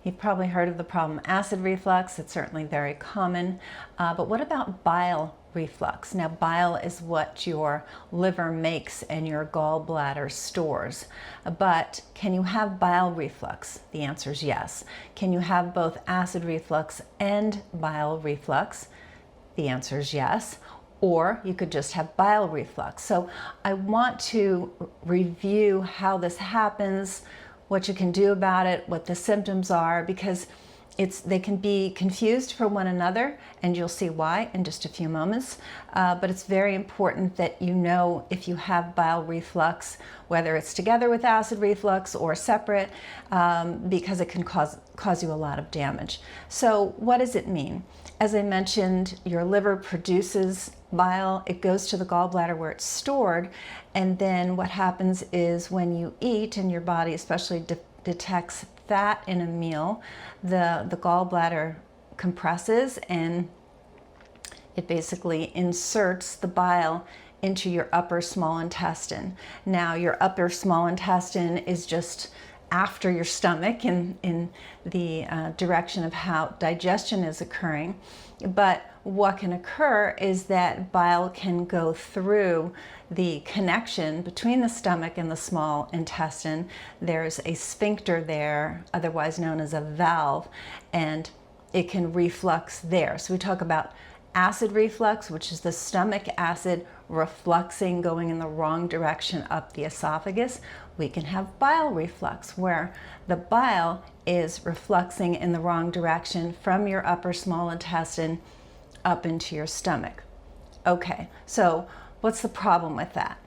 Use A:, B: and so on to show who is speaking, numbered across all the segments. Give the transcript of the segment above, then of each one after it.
A: You've probably heard of the problem acid reflux. It's certainly very common. But what about bile reflux? Now, bile is what your liver makes and your gallbladder stores. But can you have bile reflux? The answer is yes. Can you have both acid reflux and bile reflux? The answer is yes. Or you could just have bile reflux. So I want to review how this happens, what you can do about it, what the symptoms are, because they can be confused for one another, and you'll see why in just a few moments. But it's very important that you know if you have bile reflux, whether it's together with acid reflux or separate, because it can cause you a lot of damage. So what does it mean? As I mentioned, your liver produces bile, it goes to the gallbladder where it's stored, and then what happens is when you eat and your body especially detects fat in a meal, the gallbladder compresses and it basically inserts the bile into your upper small intestine. Now, your upper small intestine is just after your stomach in the direction of how digestion is occurring. But what can occur is that bile can go through the connection between the stomach and the small intestine. There's a sphincter there, otherwise known as a valve, and it can reflux there. So we talk about acid reflux, which is the stomach acid refluxing, going in the wrong direction up the esophagus. We can have bile reflux, where the bile is refluxing in the wrong direction from your upper small intestine up into your stomach. Okay, so what's the problem with that?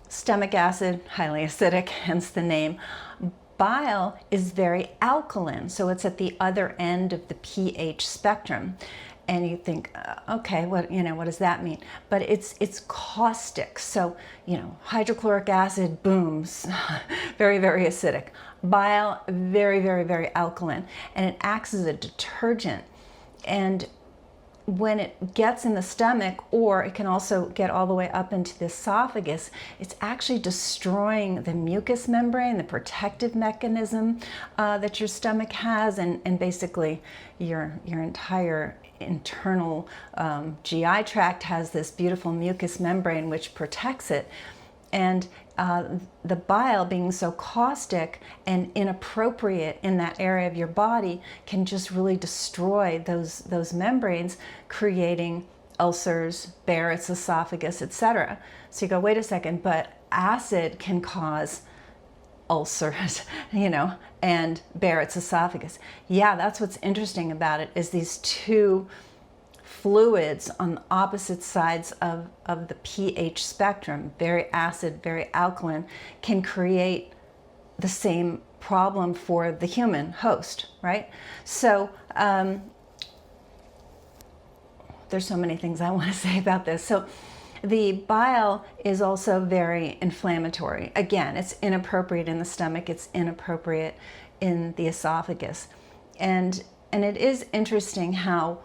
A: Stomach acid, highly acidic, hence the name. Bile is very alkaline, so it's at the other end of the pH spectrum. And you think, okay, what does that mean? But it's caustic. So, hydrochloric acid, booms, very, very acidic. Bile, very, very, very alkaline. And it acts as a detergent. And when it gets in the stomach, or it can also get all the way up into the esophagus, it's actually destroying the mucus membrane, the protective mechanism that your stomach has, and basically your entire internal GI tract has this beautiful mucus membrane which protects it. And the bile, being so caustic and inappropriate in that area of your body, can just really destroy those membranes, creating ulcers, Barrett's esophagus, etc. So you go, wait a second, but acid can cause ulcers, and Barrett's esophagus. Yeah, that's what's interesting about it, is these two fluids on the opposite sides of the pH spectrum, very acid, very alkaline, can create the same problem for the human host, right? So there's so many things I want to say about this. So the bile is also very inflammatory. Again, it's inappropriate in the stomach, it's inappropriate in the esophagus. And it is interesting how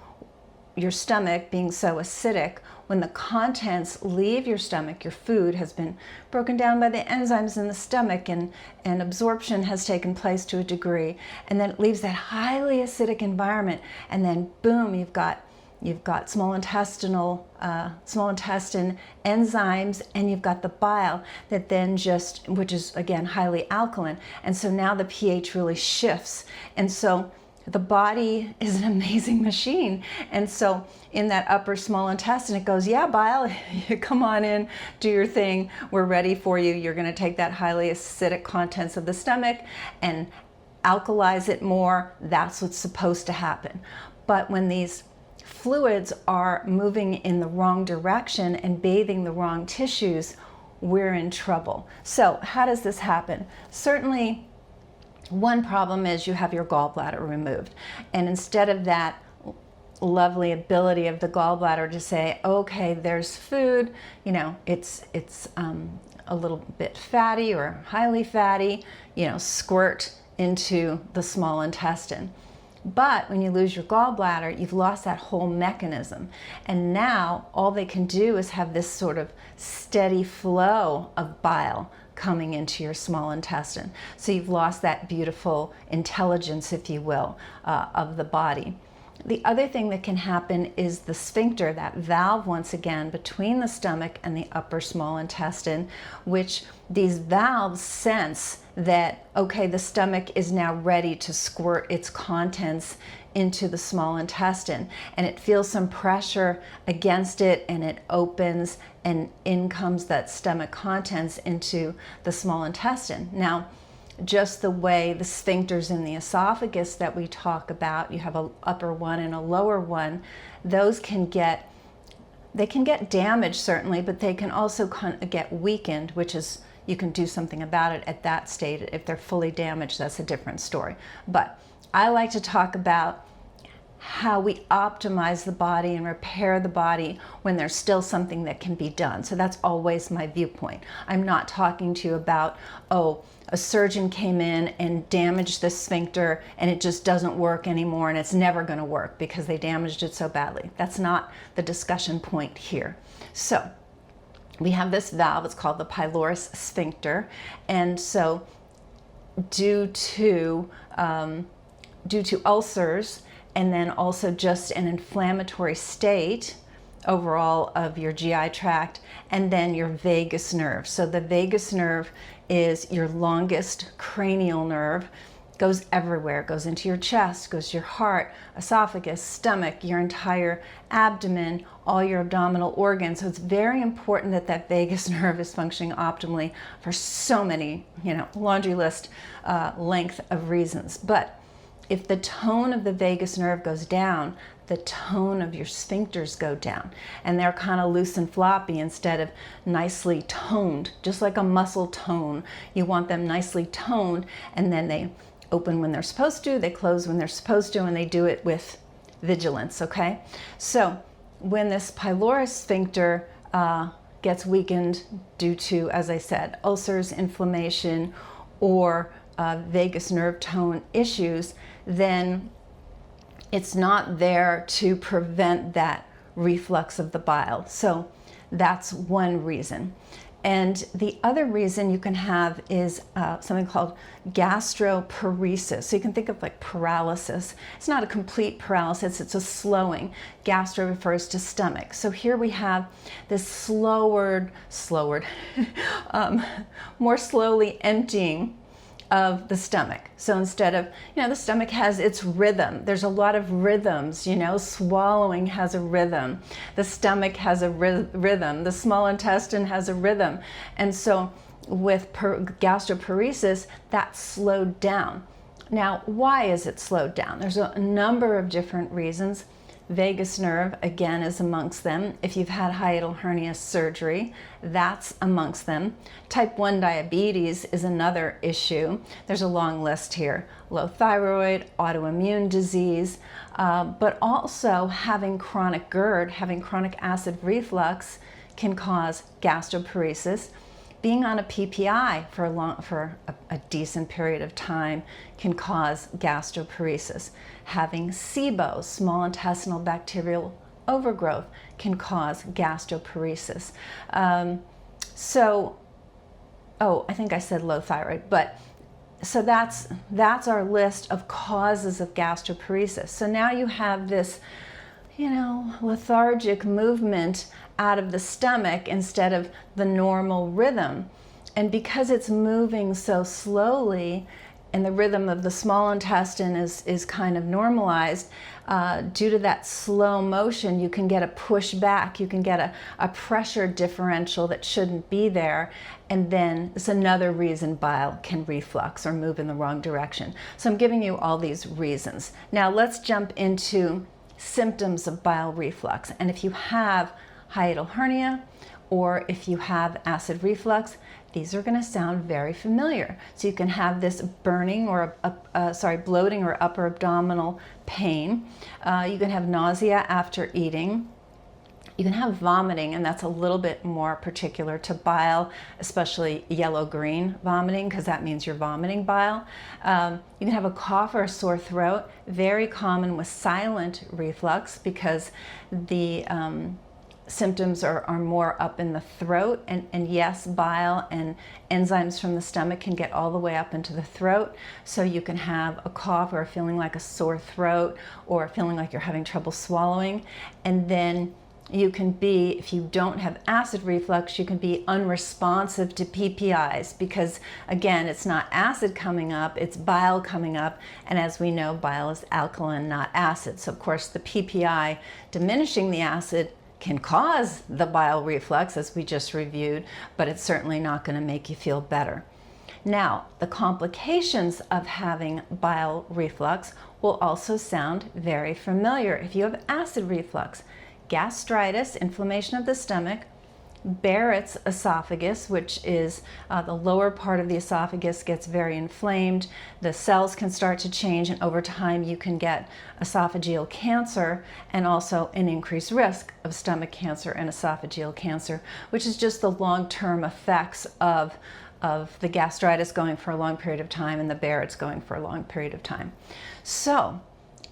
A: your stomach, being so acidic, when the contents leave your stomach, your food has been broken down by the enzymes in the stomach, and absorption has taken place to a degree, and then it leaves that highly acidic environment, and then boom, you've got small intestine enzymes, and you've got the bile that then which is again highly alkaline, and so now the pH really shifts, and so the body is an amazing machine. And so in that upper small intestine, it goes, yeah, bile, come on in, do your thing. We're ready for you. You're going to take that highly acidic contents of the stomach and alkalize it more. That's what's supposed to happen. But when these fluids are moving in the wrong direction and bathing the wrong tissues, we're in trouble. So how does this happen? Certainly, one problem is you have your gallbladder removed, and instead of that lovely ability of the gallbladder to say, okay, there's food, it's a little bit fatty or highly fatty, squirt into the small intestine. But when you lose your gallbladder, you've lost that whole mechanism, and now all they can do is have this sort of steady flow of bile coming into your small intestine. So you've lost that beautiful intelligence, if you will, of the body. The other thing that can happen is the sphincter, that valve once again between the stomach and the upper small intestine, which these valves sense that, okay, the stomach is now ready to squirt its contents into the small intestine, and it feels some pressure against it, and it opens, and in comes that stomach contents into the small intestine. Now, just the way the sphincters in the esophagus that we talk about, you have an upper one and a lower one, those can get damaged certainly, but they can also get weakened, which is, you can do something about it at that state. If they're fully damaged, that's a different story. But I like to talk about how we optimize the body and repair the body when there's still something that can be done. So that's always my viewpoint. I'm not talking to you about, oh, a surgeon came in and damaged the sphincter and it just doesn't work anymore and it's never going to work because they damaged it so badly. That's not the discussion point here. So we have this valve, it's called the pylorus sphincter, and so due to ulcers, and then also just an inflammatory state overall of your GI tract, and then your vagus nerve. So the vagus nerve is your longest cranial nerve, goes everywhere, goes into your chest, goes to your heart, esophagus, stomach, your entire abdomen, all your abdominal organs. So it's very important that that vagus nerve is functioning optimally for so many, laundry list length of reasons. But if the tone of the vagus nerve goes down, the tone of your sphincters go down, and they're kind of loose and floppy instead of nicely toned, just like a muscle tone. You want them nicely toned, and then they open when they're supposed to, they close when they're supposed to, and they do it with vigilance, okay? So when this pylorus sphincter gets weakened due to, as I said, ulcers, inflammation, or vagus nerve tone issues, then it's not there to prevent that reflux of the bile. So that's one reason. And the other reason you can have is something called gastroparesis. So you can think of like paralysis. It's not a complete paralysis, it's a slowing. Gastro refers to stomach. So here we have this more slowly emptying of the stomach. So instead of, the stomach has its rhythm. There's a lot of rhythms, swallowing has a rhythm. The stomach has a rhythm. The small intestine has a rhythm. And so with gastroparesis, that's slowed down. Now, why is it slowed down? There's a number of different reasons. Vagus nerve, again, is amongst them. If you've had hiatal hernia surgery, that's amongst them. Type 1 diabetes is another issue. There's a long list here. Low thyroid, autoimmune disease, but also having chronic GERD, having chronic acid reflux can cause gastroparesis. Being on a PPI for a decent period of time can cause gastroparesis. Having SIBO, small intestinal bacterial overgrowth, can cause gastroparesis. I think I said low thyroid, but so that's our list of causes of gastroparesis. So now you have this, lethargic movement out of the stomach instead of the normal rhythm. And because it's moving so slowly and the rhythm of the small intestine is kind of normalized, due to that slow motion, you can get a push back, you can get a pressure differential that shouldn't be there, and then it's another reason bile can reflux or move in the wrong direction. So I'm giving you all these reasons. Now let's jump into symptoms of bile reflux. And if you have hiatal hernia, or if you have acid reflux, these are going to sound very familiar. So you can have this burning or bloating or upper abdominal pain. You can have nausea after eating. You can have vomiting, and that's a little bit more particular to bile, especially yellow-green vomiting, because that means you're vomiting bile. You can have a cough or a sore throat, very common with silent reflux, because the symptoms are more up in the throat, and yes, bile and enzymes from the stomach can get all the way up into the throat, so you can have a cough or feeling like a sore throat or feeling like you're having trouble swallowing. And then you can be, if you don't have acid reflux, you can be unresponsive to PPIs, because again, it's not acid coming up, it's bile coming up, and as we know, bile is alkaline, not acid. So of course the PPI diminishing the acid can cause the bile reflux, as we just reviewed, but it's certainly not going to make you feel better. Now, the complications of having bile reflux will also sound very familiar. If you have acid reflux, gastritis, inflammation of the stomach, Barrett's esophagus, which is the lower part of the esophagus gets very inflamed, the cells can start to change, and over time you can get esophageal cancer and also an increased risk of stomach cancer and esophageal cancer, which is just the long-term effects of the gastritis going for a long period of time and the Barrett's going for a long period of time. So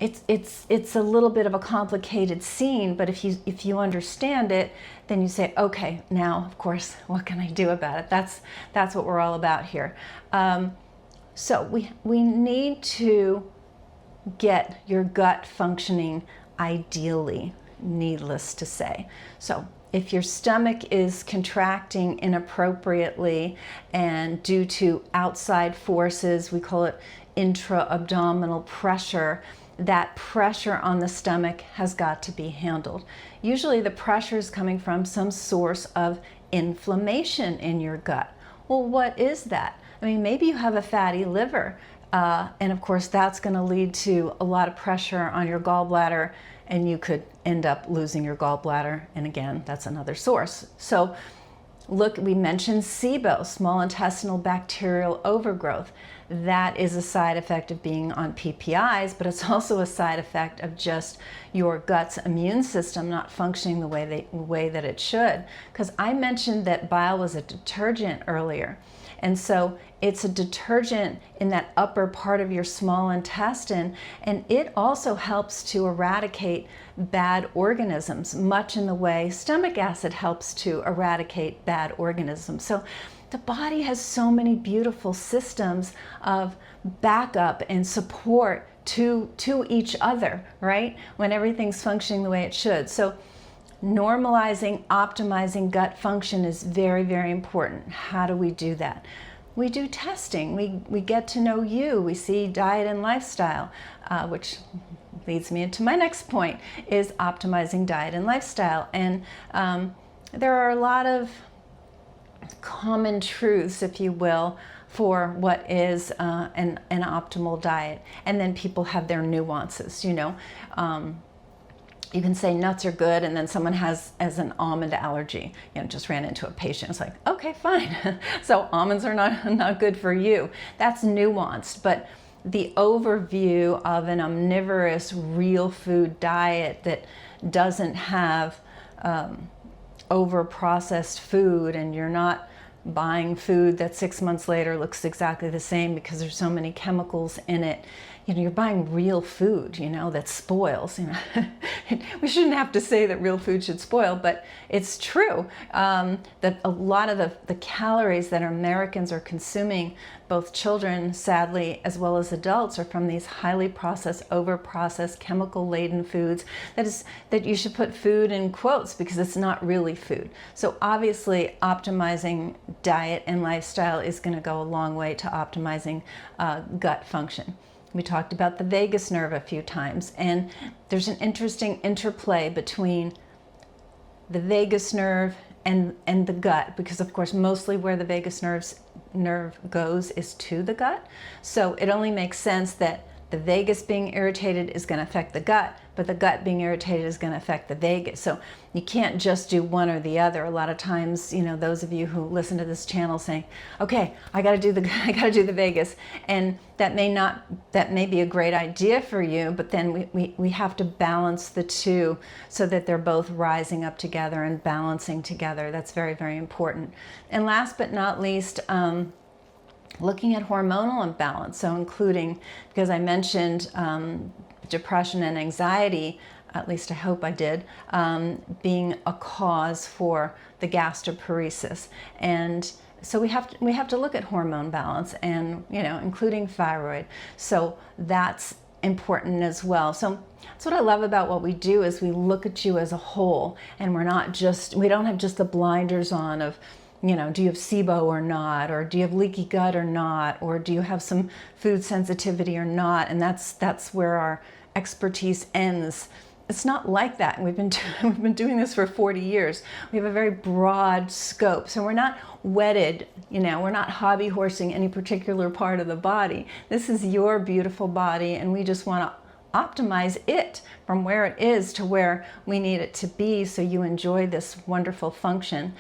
A: it's a little bit of a complicated scene, but if you understand it, then you say, okay, now of course, what can I do about it? That's what we're all about here. So we need to get your gut functioning ideally, needless to say. So if your stomach is contracting inappropriately and due to outside forces, we call it intra-abdominal pressure, that pressure on the stomach has got to be handled. Usually the pressure is coming from some source of inflammation in your gut. Well, what is that? I mean, maybe you have a fatty liver, and of course that's going to lead to a lot of pressure on your gallbladder, and you could end up losing your gallbladder, and again, that's another source. So look, we mentioned SIBO, small intestinal bacterial overgrowth. That is a side effect of being on PPIs, but it's also a side effect of just your gut's immune system not functioning the way that it should. Because I mentioned that bile was a detergent earlier. And so it's a detergent in that upper part of your small intestine, and it also helps to eradicate bad organisms, much in the way stomach acid helps to eradicate bad organisms. So the body has so many beautiful systems of backup and support to each other, right? When everything's functioning the way it should. So normalizing, optimizing gut function is very, very important. How do we do that? We do testing. We get to know you. We see diet and lifestyle, which leads me into my next point, is optimizing diet and lifestyle. And there are a lot of common truths, if you will, for what is an optimal diet. And then people have their nuances, you know. You can say nuts are good, and then someone has an almond allergy. You know, just ran into a patient. It's like, okay, fine. So almonds are not good for you. That's nuanced, but the overview of an omnivorous, real food diet that doesn't have over-processed food, and you're not buying food that 6 months later looks exactly the same because there's so many chemicals in it. You know, you're buying real food, you know, that spoils. You know, we shouldn't have to say that real food should spoil, but it's true that a lot of the calories that Americans are consuming, both children, sadly, as well as adults, are from these highly processed, over-processed, chemical-laden foods. That you should put food in quotes because it's not really food. So obviously, optimizing diet and lifestyle is going to go a long way to optimizing gut function. We talked about the vagus nerve a few times, and there's an interesting interplay between the vagus nerve and the gut, because of course mostly where the vagus nerve goes is to the gut. So it only makes sense that the vagus being irritated is going to affect the gut, but the gut being irritated is going to affect the vagus. So you can't just do one or the other. A lot of times, you know, those of you who listen to this channel saying, okay, I got to do the vagus, and that may be a great idea for you, but then we have to balance the two so that they're both rising up together and balancing together. That's very, very important. And last but not least, looking at hormonal imbalance, so including, because I mentioned depression and anxiety at least I hope I did, being a cause for the gastroparesis. And so we have to look at hormone balance, and including thyroid. So that's important as well. So that's what I love about what we do, is we look at you as a whole, and we don't have just the blinders on of, do you have SIBO or not, or do you have leaky gut or not, or do you have some food sensitivity or not, and that's where our expertise ends. It's not like that. We've been doing this for 40 years. We have a very broad scope, so we're not wedded, we're not hobby horsing any particular part of the body. This is your beautiful body, and we just want to optimize it from where it is to where we need it to be, so you enjoy this wonderful function.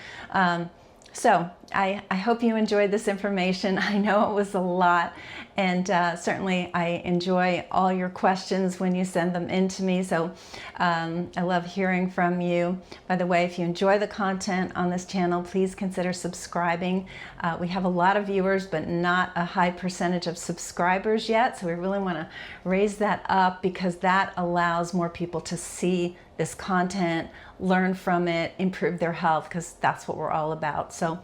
A: So I hope you enjoyed this information. I know it was a lot, and certainly I enjoy all your questions when you send them in to me. So I love hearing from you. By the way, if you enjoy the content on this channel, please consider subscribing. We have a lot of viewers, but not a high percentage of subscribers yet. So we really want to raise that up, because that allows more people to see this content, learn from it, improve their health, because that's what we're all about. So,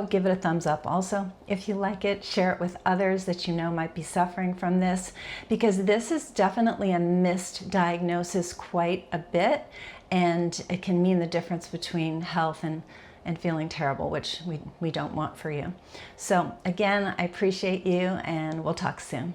A: give it a thumbs up also if you like it. Share it with others that you know might be suffering from this, because this is definitely a missed diagnosis quite a bit, and it can mean the difference between health and feeling terrible, which we don't want for you. So again, I appreciate you, and we'll talk soon.